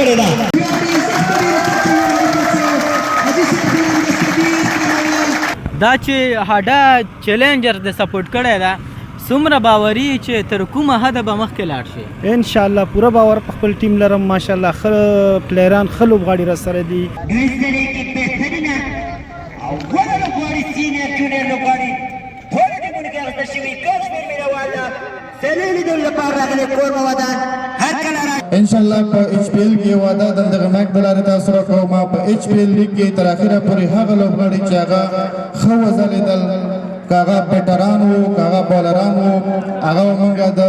کړې ده. دا چې هډه چیلنجر د سپورټ کړی ده څومره باوري چې تر کومه حده به مخکې لاړ شي؟ ان شاء الله پوره باور په خپل ټیم لرم. ماشاءالله ښه پلیران ښه لوبغاړي راسره دي. ګرځېدلې کې بهترینه او غوره لوبغاړي سینیئر جونیئر لوبغاړي ټولو ټیمونو کې اخیستل شوي کوچ مینوال ده سیالۍ لیدلو لپاره راغلی کوربه ودان هر کله ان شاء الله په ایچ پی ایل کې واده د دغه میک د لارې تاسو راکوم. په ایچ پی ایل لیګ کې تر اخره پورې هغه لوبغاړي چې هغه ښه وځلېدل کاغه بیټران وو کاغه بالران وو هغه موږ د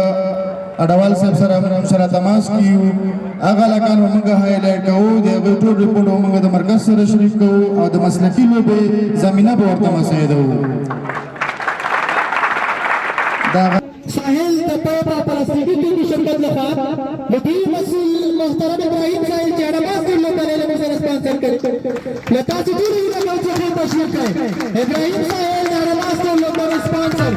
اډوال صاحب سره موږ سره تماس کیو هغه لکه موږ هایلایټ کوو د ټول ریپورت موږ د مرکز سره شریک کوو او د مسلکي لوبې زمينه به ورته مساعده وو. دا ساحل د په پلاستیکي ټیم شرکت لخوا د ټیم مسؤل محترم ابراهیم ساحل چې اډواز ټیم لپاره له سره سپانسر کړي لکه چې ټول یې د کوچ تشریف کړي ابراهیم ساحل د اډواز ټیم لپاره سپانسر.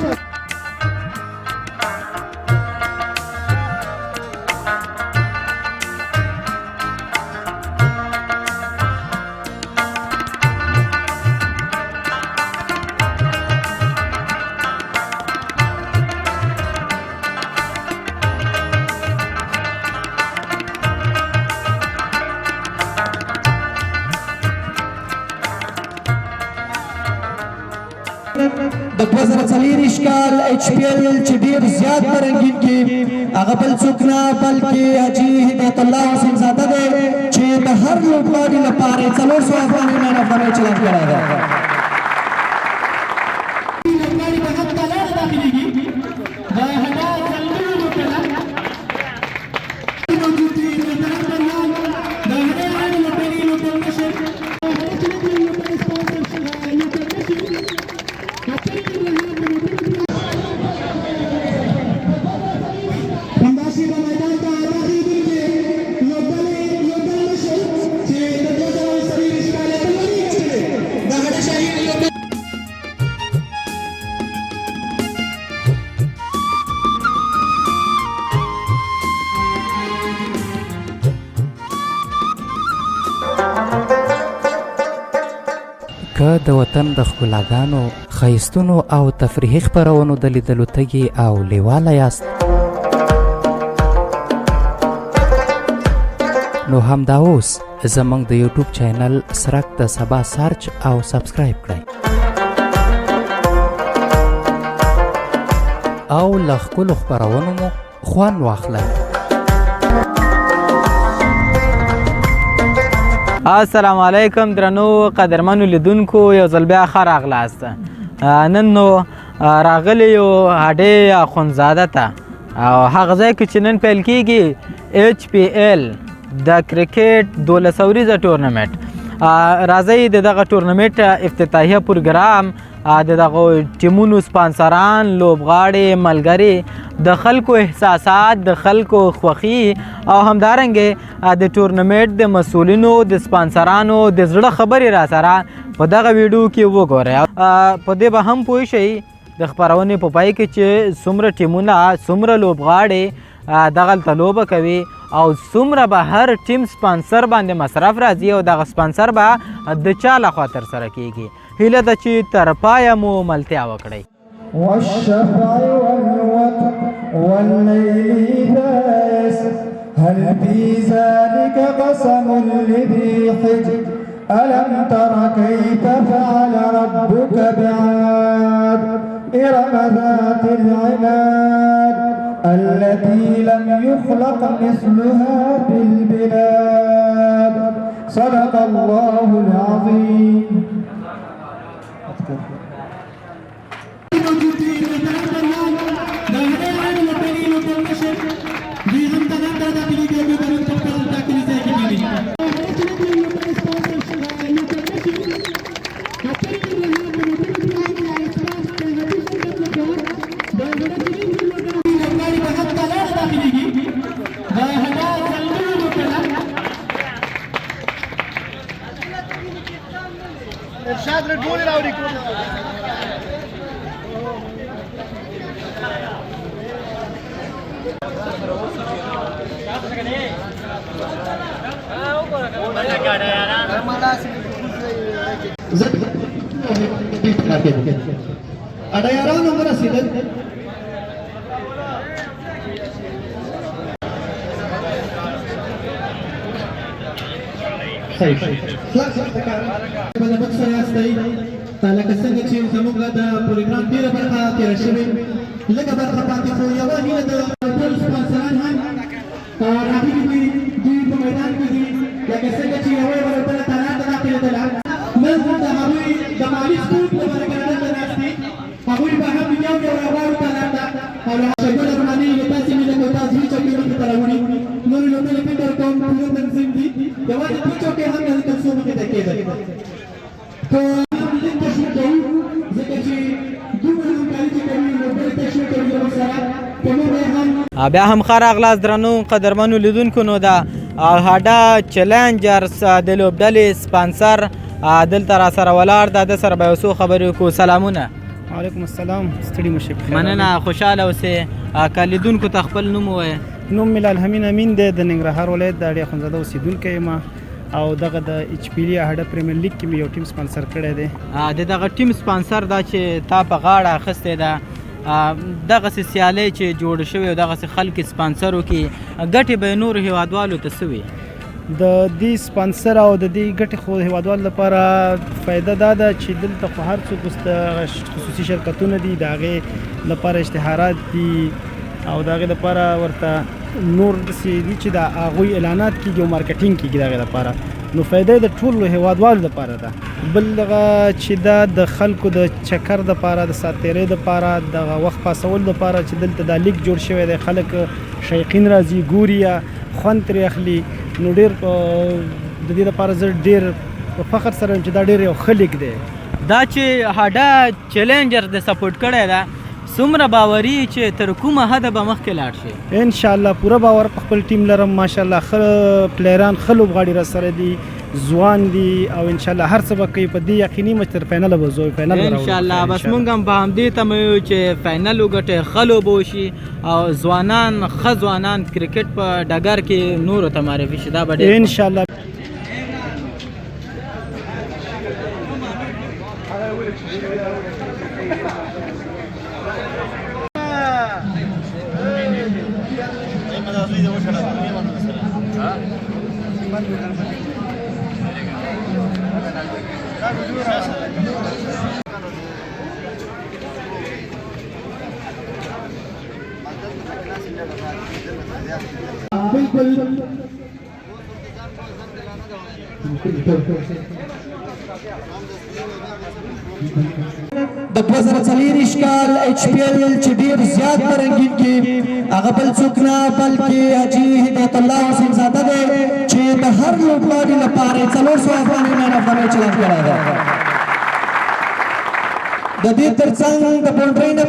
د 2024 کال ایچ پی ایل چې ډیر زیات رنگین کې هغه بل څوک نه بلکې حاجي هدایت الله حسین زاده دی چې د هر لوبغاړي لپاره 400 افغانۍ مین اف د میچ اعلان کړی دی. لوبغاړي په حق لاره داخليږي د هدا څلورو لوبغاړي موجود دي د هدا لوبغاړي که د وطن د ښکلاګانو ښایستونو او تفریحي خپرونو د لیدلو تږي او لیواله یاست نو همدا اوس زموږ د یوټیوب چینل سرک د سبا سرچ او سبسکرایب کړئ او له ښکلو خپرونو مو خوند واخلئ. السلام علیکم درنو قدرمنو لیدونکو یو ځل بیا ښه راغلاست. نن نو راغلی یو هډې اخندزاده ته او هغه ځای کې چې نن پیل کیږي ایچ پی ایل د کرکټ 12 ورځې ټورنمنټ. راځئ د دغه ټورنمنټ افتتاحیه پروګرام د دغه ټیمونو سپانسران لوبغاړي ملګري د خلکو احساسات د خلکو خوښي او همدارنګه د ټورنمنټ د مسؤلینو د سپانسرانو د زړه خبرې را سره په دغه ویډیو کې وګورئ. په دې به هم پوه شئ د خپرونې په پای کې چې څومره ټیمونه څومره لوبغاړي دغلته لوبه کوي او څومره به هر ټیم سپانسر باندې مصرف راځي او دغه سپانسر به د چا لخوا ترسره کیږي. هیله ده چې تر پایه مو ملتیا وکړئ. والشفع والوتر والليل إذا يسر هل في ذلك قسم لذي حجر ألم تر كيف فعل ربك بعاد إرم ذات العماد التي لم يخلق مثلها في البلاد صدق الله العظيم. ارشاد رټول راوړي اډایاران هم رسیدل بل بکس یاستئ لکه څنګه چې زموږ د پروګرام ډېره برخه تېره شوې لږه برخه پاتې خو یوه هیله د ټول سپانسران هم راغلي دي دوی په میدان کې دي لکه څنګه چې یوه بله تالار ته داخلېدله نن د هغوی د مالي سپورټ لپاره ګرځنده ناست دي هغوی به هم یو راوړو تالار ته او له شګل افغاني له تاسې مینه کوو تاسو دوی چوکۍ مخې ته راوړي نورې لوبې فکر کوم پوره تنظیم دي یوازې دوی چوکۍ هم د تر څو مخې ته کېدل که هم لږ تشویق کوو ځکه چې دومره همکاري چې کوي نو بل تشویق کوي زموږ سره که موږ یې هم بیا هم ښه راغلاست درنو قدرمنو لیدونکو. نو د هاډا چیلنجرز د لوبډلې سپانسر دلته راسره ولاړ ده، د سره به یو څو خبرې وکړو. سلامونه. وعلیکم السلام. ستړي مشي بخیر. مننه، خوشحاله اوسې. که لیدونکو ته خپل نوم ووایه. نوم مې الحمین امین دی، د ننګرهار ولایت د اډې اخندزاده اوسېدونکی یم او دغه د ایچ پی لی هډه پریمیر لیګ کې مې یو ټیم سپانسر کړی دی. د دغه ټیم سپانسر دا چې تا په غاړه اخیستې ده، دغسې سیالۍ چې جوړې شوې او دغسې خلک سپانسر وکړي، ګټې به یې نورو هېوادوالو ته څه وي؟ د دې سپانسر او د دې ګټې خو هېوادوالو لپاره فایده دا ده چې دلته خو هر څوک خصوصي شرکتونه دي، د هغې لپاره اشتهارات دي او د هغې لپاره ورته نور داسې دي چې د هغوی اعلانات کېږي او مارکیټینګ کېږي د هغې لپاره. نو فایده د ټولو هېوادوالو لپاره ده. بل دغه چې دا د خلکو د چکر دپاره، د ساعت تېرۍ دپاره، دغه وخت پاسول دپاره چې دلته دا لیګ جوړ شوی دی، خلک شیقین راځي ګوري یا خوند ترې اخلي. نو ډېر د دې لپاره زه ډېر په فخر سره یم چې دا ډېر یو ښه لیګ دی. دا چې هاډا چیلنجر د سپورټ کړی ده، څومره باوري چې تر کومه حده به مخکې لاړ شي؟ انشاءالله پوره باور په خپل ټیم لرم. ماشاءالله ښه پلیران، ښه لوبغاړي راسره دي، ځوان دي او انشاءالله هر څه به کوي. په دې یقیني یم چې تر فاینله به ځو. انشاءالله. بس مونږ هم په همدې تمه یو چې فاینل وګټي، ښه لوبه وشي او ځوانان، ښه ځوانان کرکټ په ډګر کې نورو ته معرفي شي. دا به ډېر انشاءالله. بالکل د 2024 کال ایچ پی ایل چې ډیر زیات رنگین کې هغه بل څوک نه بلکې حاجي هدایت الله حسین زاده دی چې د هر لوبغاړي لپاره 400 افغانۍ مین اف د میچ اعلان کړی دی. د دې ترڅنګ د باونډرۍ نه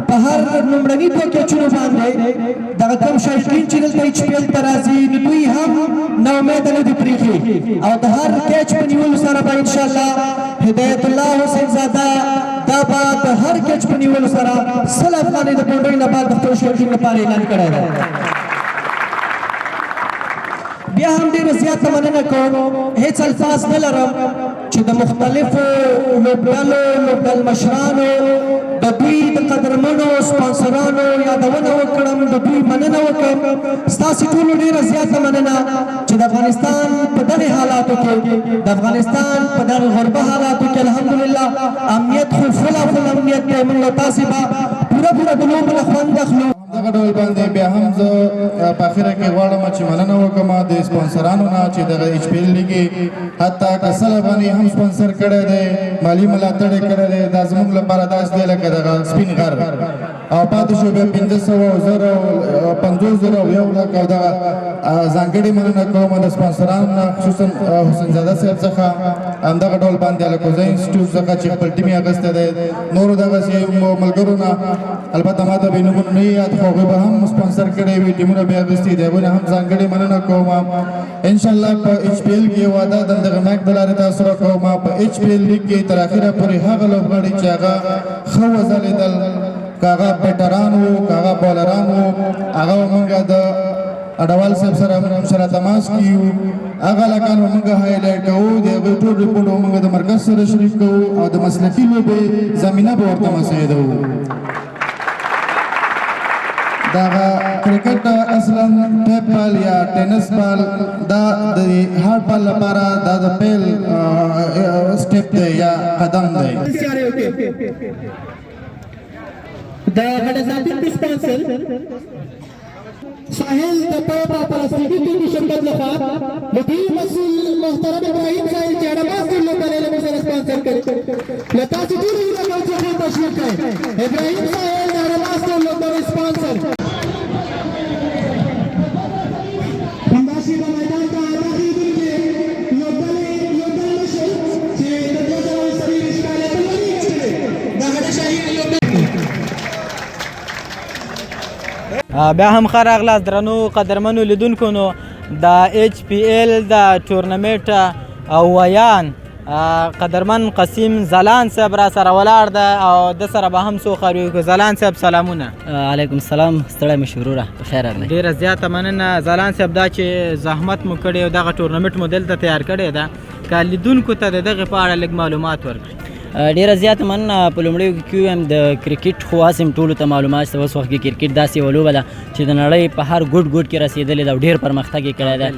په هر لومړني دوه کیچونو باندې دغه کم شایقین چې دلته ایچ پی ایل ته راځي نو دوی هم نا امیده نه دي پرېښي او د هر کیچ په نیولو سره به انشاءالله هدایت الله حسین زاده دا به د هر کیچ په نیولو سره 100 افغانۍ د باونډرۍ نه بعد د خپلو شایقین لپاره اعلان کړی دی. بیا هم ډېره زیاته مننه کوم، هېڅ الفاظ نه لرم چې د مختلفو لوبډلو لوبډل مشرانو د دوی د قدرمنو سپانسرانو یادونه وکړم، د دوی مننه وکړم. ستاسې ټولو ډېره زیاته مننه چې د افغانستان په دغې حالاتو کې، د افغانستان په دغې غربه حالاتو کې الحمدلله امنیت خو فل امنیت دی. موږ له تاسې به پوره د لوبو نه خوند اخلو. دغه ډول باندې بیا هم زه په اخره کې غواړم چې مننه وکړم د سپانسرانو نه چې دغه ایچ پی ایل لیګ حتی که 100 افغانۍ هم سپانسر کړی دی، مالي ملاتړ یې کړی دی. دا زموږ لپاره داسې دی لکه دغه سپین غر او پاتې شو بیا 500 زره 50 زره او 1 لک. او دغه ځانګړې مننه کوم د سپانسرانو نه، خصوصا حسین زاده صاحب څخه، همدغه ډول باندې الکوزا انسټیټیوټ څخه چې خپل ټیم یې اخیستی دی، نورو دغسې ملګرو نه. البته ما ته به نومونه نه یاد، خو هغوی به هم سپانسر کړی وي، ټیمونه به یې اخیستي دي، هغوی نه هم ځانګړې مننه کوم. انشاءالله په ایچ پی ایل کې وعده د دغه میک د لارې تاسو سره کوم په ایچ پی ایل لیګ کې تر اخره پورې هغه لوبغاړي چې هغه ښه وځلېدل، که هغه بیټران وو، که هغه بالران وو، هغه مونږ د اډوال صاحب سره موږ سره تماس کیو هغه لکان موږ هایلایټ کوو د ټول ریپورټ موږ د مرکز سره شریک کوو او د مسلکي لوبې زمينه به ورته مساعدو دا کرکټ اصلا ټیپ بال یا ټینس بال دا د هارد بال لپاره دا د پیل سټیپ دی یا قدم دی دا غټه ذاتی سپانسر ساحل د پاپا پلاستیکی ټیم شرکت لخوا مدیر مسئول محترم ابراهیم ساحل چاډماس د لوبډلې له سره سپانسر کړي لتا چې ټول یو ډول څه تشویق کړي ابراهیم ساحل چاډماس د لوبډلې سپانسر همداسې د میدان ته راغلي دي لوبډلې نشي چې د دوه سره اشکال ته لري دا غټه شاهي لوبډلې بیا هم ښه راغلاست درنو قدرمنو لیدونکو نو د ایچ پی ایل د ټورنمنټ ویان قدرمن قسیم زلان صاحب را سره ولاړ ده او د سره به هم څو خبرې وکړو. زلان صاحب سلامونه. علیکم السلام، ستړی مې شروره بخیر راغلی. ډېره زیاته مننه زلان صاحب دا چې زحمت مو کړی او دغه ټورنمنټ مو دلته تیار کړی ده که لیدونکو ته د دغې په اړه لږ معلومات ورکړي. ډیره زیاته مننه. په لومړیو کې کیو د کرکټ خو هسې ټولو ته معلومات شته. اوس وخت کې کرکټ داسې یوه لوبه ده چې د نړۍ په هر ګوټ ګوټ کې رسېدلې ده او ډېر پرمختګ یې کړی ده.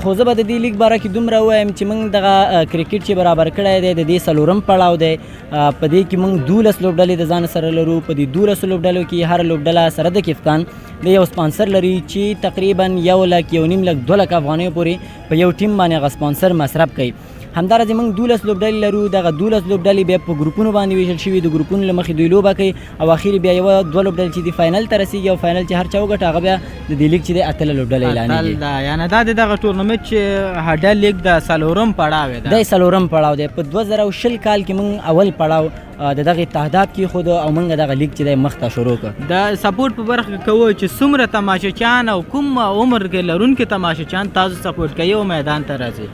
خو زه به د دې لیګ باره کې دومره ووایم چې موږ دغه کرکټ چې برابر کړی دی د دې څلورم پړاو دی. په دې کې موږ 12 لوبډلې د ځان سره لرو. په دې 12 لوبډلو کې هر لوبډله سره د کپتان د یو سپانسر لري چې تقریبا 1 لک 1.5 لک 2 لک افغانیو پورې په یو ټیم باندې هغه سپانسر مصرف کوي. همدارنګه موږ 12 لوبډلې لرو. دغه 12 لوبډلې بیا په ګروپونو باندې ویشل شوي. د ګروپونو له مخې دوی لوبه کوي او اخر بیا یو 2 لوبډلې چې د فاینل ته رسیږي او فاینل چې هر چا وګټي هغه بیا د دې لیګ چې د 8 لوبډلې اعلانېږي. یعنې دا دغه ټورنمنټ چې هډه لیګ د څلورم پړاو دی. دا څلورم پړاو دی. په 2020 کال کې موږ اول پړاو د دغه تهداب کې خود او موږ دغه لیګ چې د مخته شروع کړ. د سپورټ په برخه کې کوو چې څومره تماشچیان او کوم عمر کې لرونکي تماشچیان تاسو سپورټ کوي او میدان ته راځي.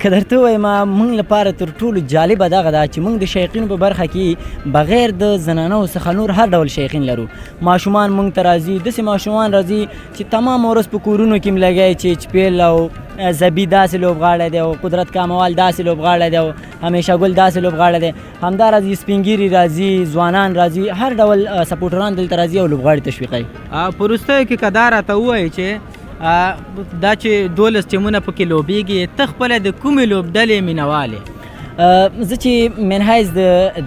که درته ووایم موږ لپاره تر ټولو جالبه دغه ده چې موږ د شیقینو په برخه کې بغیر د زنانو څخه نور هر ډول شیقین لرو. ماشومان موږ ته راځي. داسې ماشومان راځي چې تمام ورځ په کورونو کې م لګی چې ایچ پی ایل او زبی داسې لوبغاړی دی او قدرت کاموال داسې لوبغاړی دی او همیشه ګل داسې لوبغاړی دی. همداراځي سپینګیري راځي، ځوانان راځي، هر ډول سپورټران دلته راځي او لوبغاړي تشویقوي. په وروستیو کې که دا راته ووایي چې دا چې 12 ټیمونه پکې لوبېږي ته خپله د کومې لوبډلې مینوال یې؟ زه چې منحیز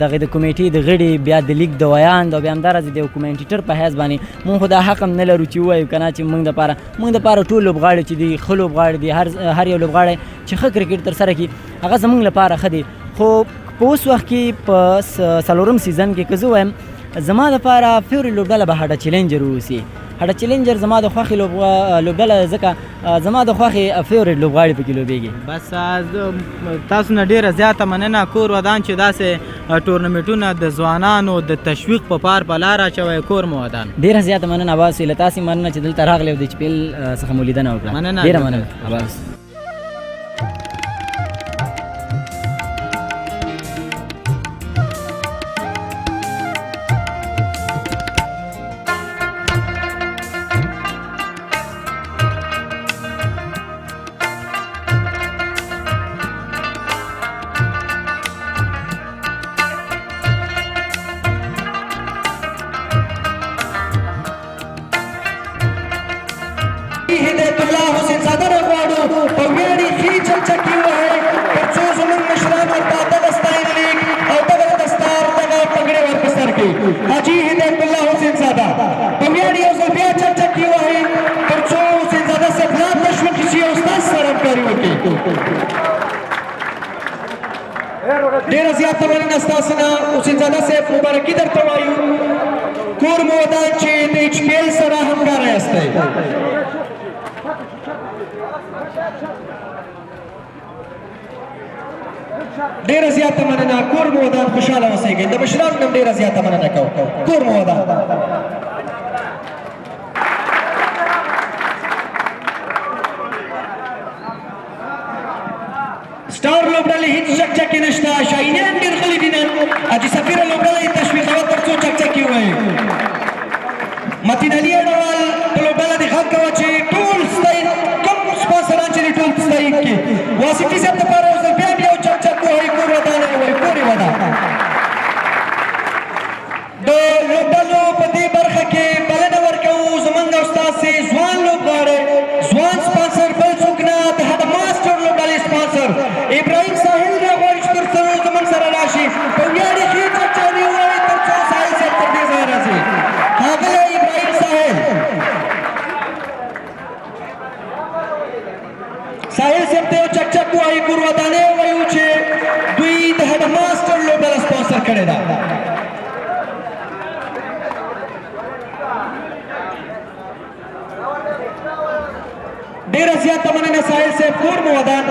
دغه د کمیټې د غړي بیا د لیګ د ویاند او بیا همداراځي د یو کومنټیټر په حیث باندې مونږ خو دا حق هم نه لرو چې ووایو که نه چې موږ دپاره ټول لوبغاړي چې دي ښه لوبغاړي دي. هر یو لوبغاړی چې ښه کرکټ ترسره کړي هغه زموږ لپاره ښه دی. خو په اوس وخت کې په څلورم سیزن کې که زه وایم زما دپاره فیورټ لوبډله به هډه چیلنجر واوسي. هډه چیلنجر زما د خوښې لوبډله ځکه زما د خوښې فیورټ لوبغاړي پکې لوبېږي. بس تاسو نه ډېره زیاته مننه کور ودان چې داسې ټورنمنټونه د ځوانانو د تشویق په پار په لاره اچوئ. کور مو ودان. ډېره زیاته مننه عباس. له تاسې مننه چې دلته راغلی او د ایچ پی ایل څخه مو لیدنه وکړه. ډېره مننه عباس. هدایت الله حسین زاده غواړو په ویاړي ښې چلچکي ووهئ تر څو زموږ مشران ورته دغه ستاینه لیک او دغه دستار دغه پګړۍ ور په سر کړي. حاجي هدایت الله حسین زاده په ویاړ یو ځل بیا چلچکي ووهئ تر څو حسین زاده صاحب لا تشویق شي او ستاسو سره همکاري وکړي. ډېره زیاته مننه ستاسو نه حسین زاده صاحب. مبارکي درته وایو. کور مو ودان چې د ایچ پی ایل سره همکاره یاستئ. ډېره زیاته مننه. کور مو ودان. خوشحاله اوسئ. د مشرانو نه هم ډېره زیاته مننه کوو. کور مو ودان. سټار لوبډلې هیڅ چکچکې نشته. شاهینان ډېر غلي دي نن. حاجي سفیره لوبډله یې تشویقوه تر څو چکچکې ووایي. متین علي اډوال په لوبډله دې غږ کوه چې ډیره زیاته مننه ساحل صاحب کور مو ودان.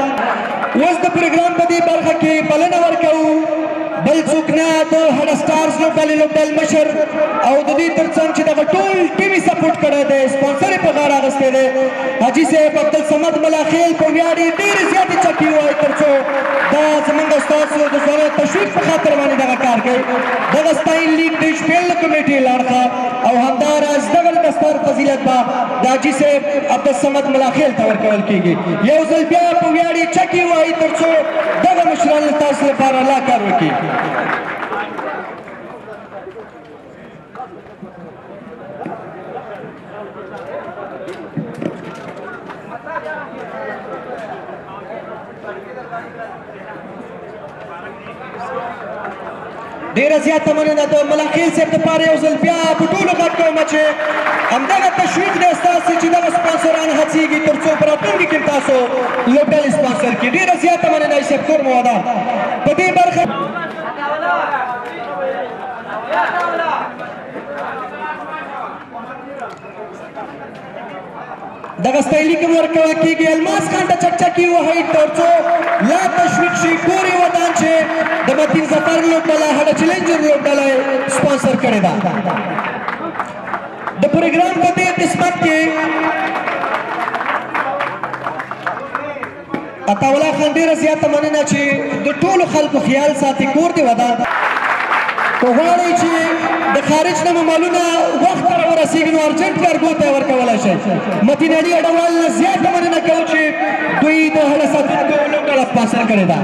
اوس د پروګرام په دې برخه کې بلنه ورکوو بل څوک نه د هډ سټارز لوبډلې لوبډل مشر او د دې ترڅنګ چې دغه ټول ټیم یې سپورټ کړی دی سپانسر یې په غاړه اخیستی دی حاجي صاحب عبدالصمد ملاخیل په ویاړ یې ډېرې زیاتې چکې ووایي تر څو دا زموږ ستاسو د ځوانانو تشویق په خاطر باندې دغه کار کوي. دغه ستاین لیګ د HPL کمیټې لاړخه او همداراز دغه دستار فضیلت به د حاجي صاحب عبدالصمد ملاخیل ته ورکول کېږي. یو ځل بیا په ویاړ یې چکې ووایي تر څو دغه مشران له تاسو لپاره الله کار وکړي. ډیره زیاته مننه د ملاخیل صاحب دپاره یو ځل بیا په ټولو غږ کومه چې همدغه تشویق دی ستاسې چې دغه سپانسران هڅېږي تر څو په راتلونکي کې تاسو لوبډلې سپانسر کړي. ډیره زیاته مننه صاحب کور مو ودان. په دې برخه دغه ستایلي کوم ورکول کېږي الماس خان ته چکچکې وهئ تر څو لا تشویق شي کور یې ودان چې د متین ظفر لوبډله هډه چیلنجر لوبډله یې سپانسر کړې ده. د پروګرام په دې قسمت کې عطاالله خان ډېره زیاته مننه چې د ټولو خلکو خیال ساتي کور دې ودان. که غواړئ چې د خارج نه مو مالونه وخت ته راورسېږي نو ارجنټ کارګو ته یې ورکولی شئ. متین علي اډوال نه زیاته مننه کوو چې دوی د هډه ساتونکو لوبډله سپانسر کړې ده.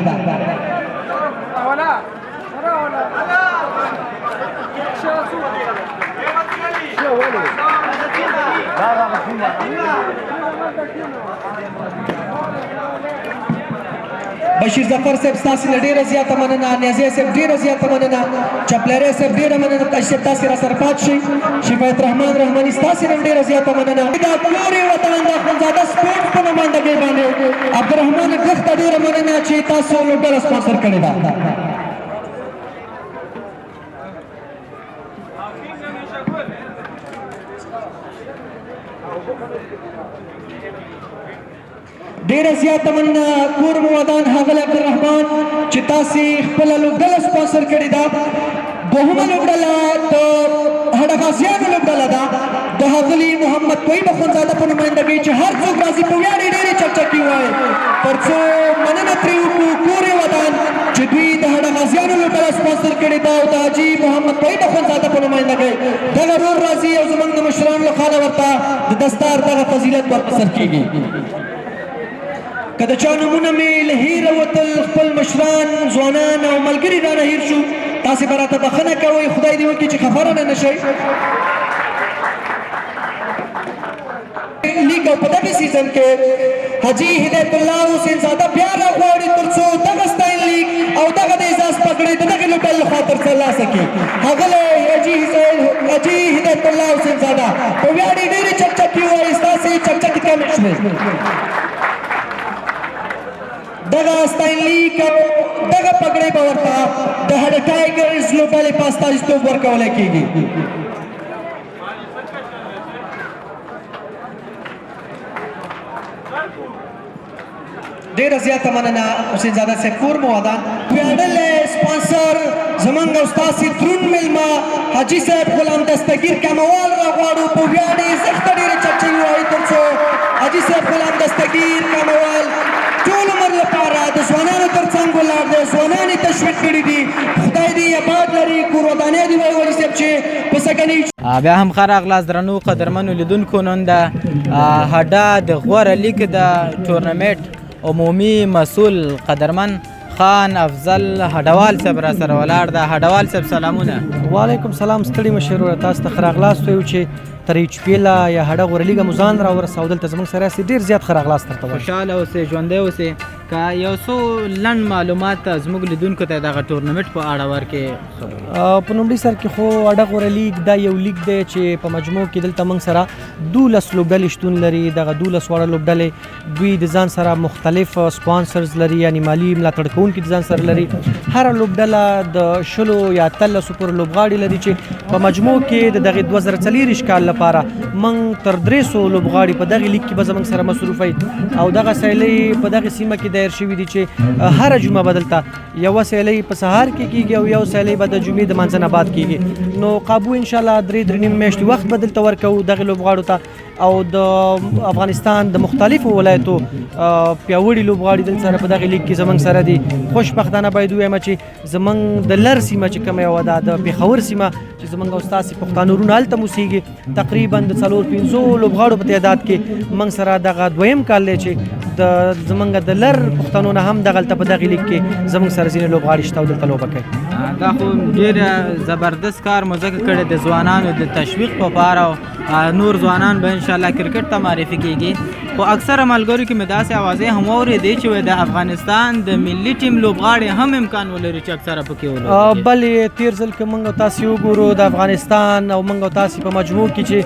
بشیر ظفر صاحب ستاسې نه ډېره زیاته مننه. نیازی صاحب ډېره زیاته مننه. چپلری صاحب ډېره مننه. تاسې صاحب تاسې را سره پات شئ. شفایت رحمان رحماني ستاسې نه ډېره زیاته مننه. دا کور یې وطن د اخندزاده سپورټ په نمایندګۍ باندې عبدالرحمان ګخ ته ډېره مننه چې تاسو لوبډله سپانسر کړې ده. ډیره زیاته مننه کور مو ودان ښاغلی عبدالرحمان چې تاسې خپله لوبډله سپانسر کړې ده. دوهمه لوبډله د هډه غازیانو لوبډله ده د ښاغلي محمد طیب اخندزاده په نمایندګۍ چې هر څوک راځي په ویاړ یې ډېرې چکچکې ووایي تر څو مننه ترې وکړو کور یې ودان چې دوی د هډه غازیانو لوبډله سپانسر کړې ده او د حاجي محمد طیب اخندزاده په نمایندګۍ دغه رول راځي او زموږ د مشرانو له خوا ورته د دستار دغه فضیلت ورپسر کېږي. که د چا نومونه مې له هیره وتل خپل مشران ځوانان او ملګري رانه هیر شو تاسې به راته بښنه کوئ. خدای دې وکړي چې خفه رانه نه شئ. لیګ او په دغه سیزن کې حاجي هدایت الله حسین زاده بیا راغواړي تر څو دغه ستاین لیګ او دغه د اعزاز پګړۍ د دغې لوبډلې لخوا ترلاسه کړي. ښاغلی حاجي هدایت الله حسین زاده په ویاړ یې ډېرې چکچکې ووایي ستاسې چکچکې کمې شوې. دغه ستاین لیګ او دغه پګړۍ به ورته د هډه ټایګرز لوبډلې په استازیتوب ورکولی کېږي. ډېره زیاته مننه حسین زاده صاحب کور مو ودان. ویاړلی سپانسر زموږ او ستاسې دروند مېلمه حاجي صاحب غلام دستګیر کموال راغواړو په ویاړ یې زښته ډېرې چکچۍ ووایي تر څو حاجي صاحب غلام دستګیر کموال ټول عمر لپاره د ځوانانو تر څنګ ولاړ دی. ځوانان یې تشویق کړي دي. خدای دې یې آباد لري. کور ودانۍ دې وایي حاجي صاحب چې په سږنۍ بیا هم ښه راغلاست درنو قدرمنو لیدونکو. نن د هډه د غوره لیګ د ټورنمنټ عمومي مسؤل قدرمن خان افضل هډوال صاحب را سره ولاړ ده. هډوال صاحب سلامونه. وعلیکم سلام. ستړي مشر تاسو ته ښه راغلاست وایو چې تر ایچ پی ایل یا هډه غوره لیګه مو ځان راورساو دلته زموږ سره یاستئ ډېر زیات ښه راغلاست درته وایم. خوشحاله اوسئ ژوندی اوسئ. که یو څو لنډ معلومات زموږ لیدونکو ته دغه ټورنمنټ په اړه ورکړې. په لومړي سر کې خو هډه غوره لیګ دا یو لیګ دی چې په مجموع کې دلته موږ سره 12 لوبډلې شتون لري. دغه 12 واړه لوبډلې دوی د ځان سره مختلف سپانسرز لري، یعنی مالی ملاتړ کوونکي د ځان سره لري. هره لوبډله د 20 یا 13 پر لوبغاړي لري چې په مجموع کې د دغه 2024 کال لپاره موږ تر 300 لوبغاړي په دغه لیګ کې به زموږ سره مصروف وي او دغه سیالۍ په دغه سیمه کې دایر شوي دي چې هر جمعه بدلته یو سیالۍ په سهار کې کیږي او یو سیالۍ به د جمعې د مانځنه بعد کیږي. نو قابو ان شاء الله 3.5 میاشتې وخت بدلته ورکو دغه لوبغاړو ته او د افغانستان د مختلفو ولایتو پیاوړي لوبغاړي دل سره په دغه لیګ کې زموږ سره دي. خوشبختانه باید ووایم چې زموږ د لر سیمه چې کومه یوه ده د پېښور سیمه چې زموږ او ستاسې پښتانه وروڼه هلته هم اوسېږي تقریبا د 4-5 لوبغاړو په تعداد کې موږ سره دغه دویم کال دی چې د زموږ د لر پښتنو نه هم دغلته په دغه لیګ کې زموږ سره ځینې لوبغاړي شته او دلته لوبه کوي. دا خو ډېر زبردست کار مو ځکه کړی د ځوانانو د تشویق په پاره نور ځوانان به انشاءالله کرکټ ته معرفي کیږي. خو اکثره ملګرو کې مې داسې اوازې هم واورېدې چې د افغانستان د ملي ټیم لوبغاړي هم امکان ولري چې اکثره پکې ولري. بلې تیر ځل که موږ او تاسې وګورو د افغانستان او موږ او تاسې په مجموع کې چې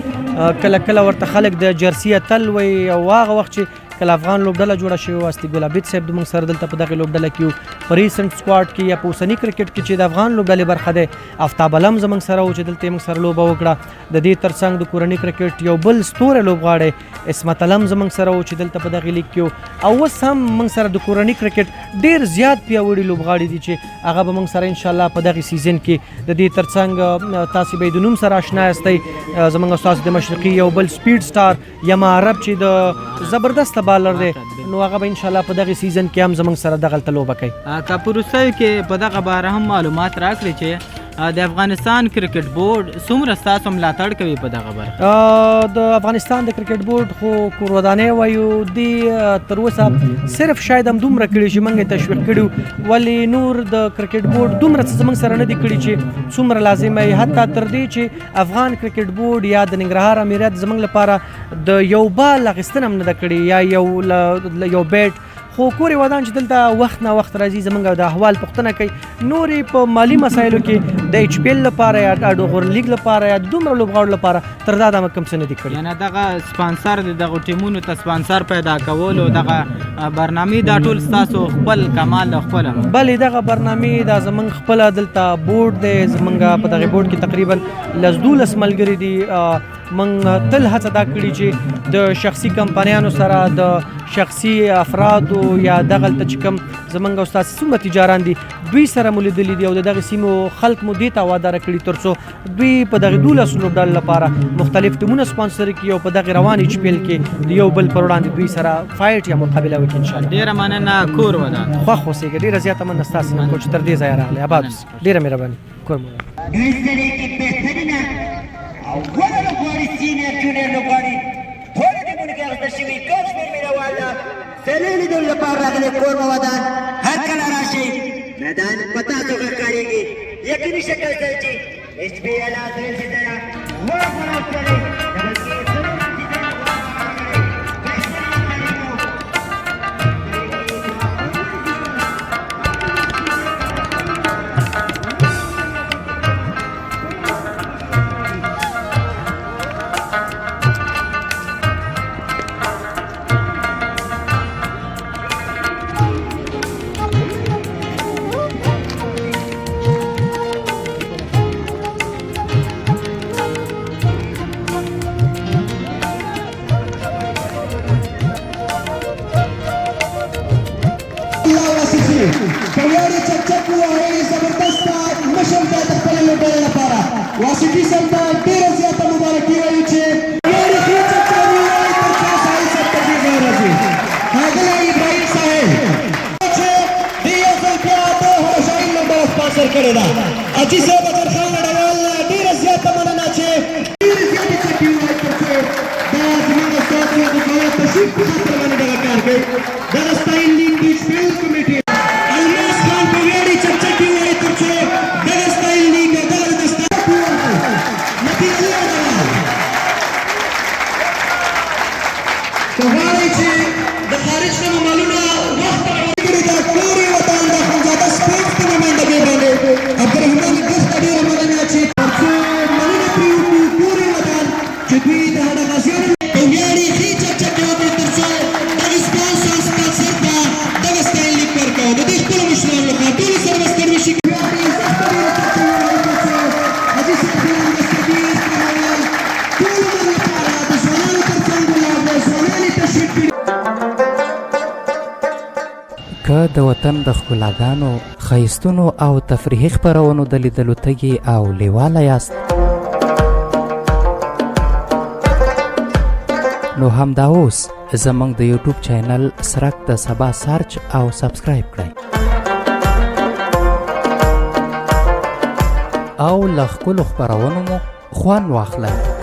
کله کله ورته خلک د جرسي اتل وایي او هغه وخت چې کله افغان لوبډله جوړه شوې وه استیق ګلابید صاحب د موږ سره دلته په دغې لوبډله کې و. په ریسنټ سکواډ کې یا په اوسني کرکټ کې چې د افغان لوبډلې برخه دی آفتاب علم زموږ سره و چې دلته یې موږ سره لوبه وکړه. د دې ترڅنګ د کورني کرکټ یو بل ستوری لوبغاړی عصمت علم زموږ سره و چې دلته په دغې لیګ کې و. او اوس هم موږ سره د کورني کرکټ ډېر زیات پیاوړي لوبغاړي دي چې هغه به موږ سره انشاءالله په دغې سیزن کې د دې ترڅنګ تاسې به یې د نوم سره اشنا یاستئ. زموږ ستاسو د مشرقي یو بل سپیډ سټار یما عرب چې د زبردسته بالر دی نو هغه به انشاءالله په دغه سیزن کې هم زموږ سره دغلته لوبه کوي. که په وروستیو کې په دغه باره هم معلومات راکړئ چې د افغانستان کرکټ بورډ څومره ستاسو ملاتړ کوي په دغه برخه؟ د افغانستان د کرکټ بورډ خو کورودانۍ وایو دی تر اوسه صرف شاید هم دومره کړي چې موږ یې تشویق کړي ولې نور د کرکټ بورډ دومره څه زموږ سره نه دي کړي چې څومره لازمه وي. حتی تر دې چې افغان کرکټ بورډ یا د ننګرهار امریت زموږ لپاره د یو بال اخیستنه هم نه ده کړې یا یو بیټ. خو کورې ودان چې دلته وخت نه وخت راځي زموږ د احوال پوښتنه کوي. نورې په مالي مسایلو کې د ایچ پی ایل لپاره یا د غور لیګ لپاره یا د دومره لوبغاړو لپاره تر دا دمه کوم څه نه دي کړي. یعنې دغه سپانسر د دغو ټیمونو ته سپانسر پیدا کول او دغه برنامې دا ټول ستاسو خپل کمال د خپله؟ بلې دغه برنامې دا زموږ خپله دلته بورډ دی. زموږ په دغې بورډ کې تقریبا 12 ملګري دي. موږ تل هڅه دا کړي چې د شخصي کمپنیانو سره د شخصي افرادو یا دغلته چې کوم زموږ او ستاسې څومره تجاران دي دوی سره مو لیدلي دي او د دغې سیمو خلک مو دې ته واداره کړي تر څو دوی په دغې 12 لوبډلو لپاره مختلف ټیمونه سپانسر کړي او په دغې روان ایچ پی ایل کې د یو بل پر وړاندې دوی سره فایټ یا مقابله وکړي انشاءالله. ډېره مننه. کور ودان. خوښ اوسېږه. ډېره زیاته مننه ستاسې نه کوچ تر دې ځایه راغلی. آباد اوسئ. ډېره مهرباني. کور مو اوله لوبغاړي سینیئر جونیئر لوبغاړي ټولو ټیمونو کې اخیستل شوي ګڼ شمېر مینهوال سیالۍ لیدلو لپاره راغلي کور مو ودان هر کله راشئ میدان په تاسو ښه ښکارېږي. یقیني شکل سره چې ایچ پی ایل درېیم سیزن وغوړول کړی کیاري چکچک ووهئ زبردسته مشر دی د خپلې لوبډلې لپاره. واسطي صاحب ته ډېره زیاته مبارکي وایو چې کیاري ښه چکچک ووهئ تر څو سعید صاحب ته ډېر راځي. ښاغلی ابراهیم صاحب چې دې یو ځل بیا د هوشاین لوبډله سپانسر کړې ده. حاجي صاحب اجرخان نړیوال ډېره زیاته مننه چې ډېرې زیاتې چکې ووهئ تر څو دا زموږ ستاسو د کولو تشریف په خاطر باندې دغه کار کوي. دغه ستایل لیګ د ایچ پی ایل کمیټې د وطن د ښکلاګانو ښایستونو او تفریحي خپرونو د لیدلو تږي او لیواله یاست نو همدا اوس زموږ د یوټیوب چینل سرک د سبا سرچ او سبسکرایب کړئ او له ښکلو خپرونو مو خوند واخلئ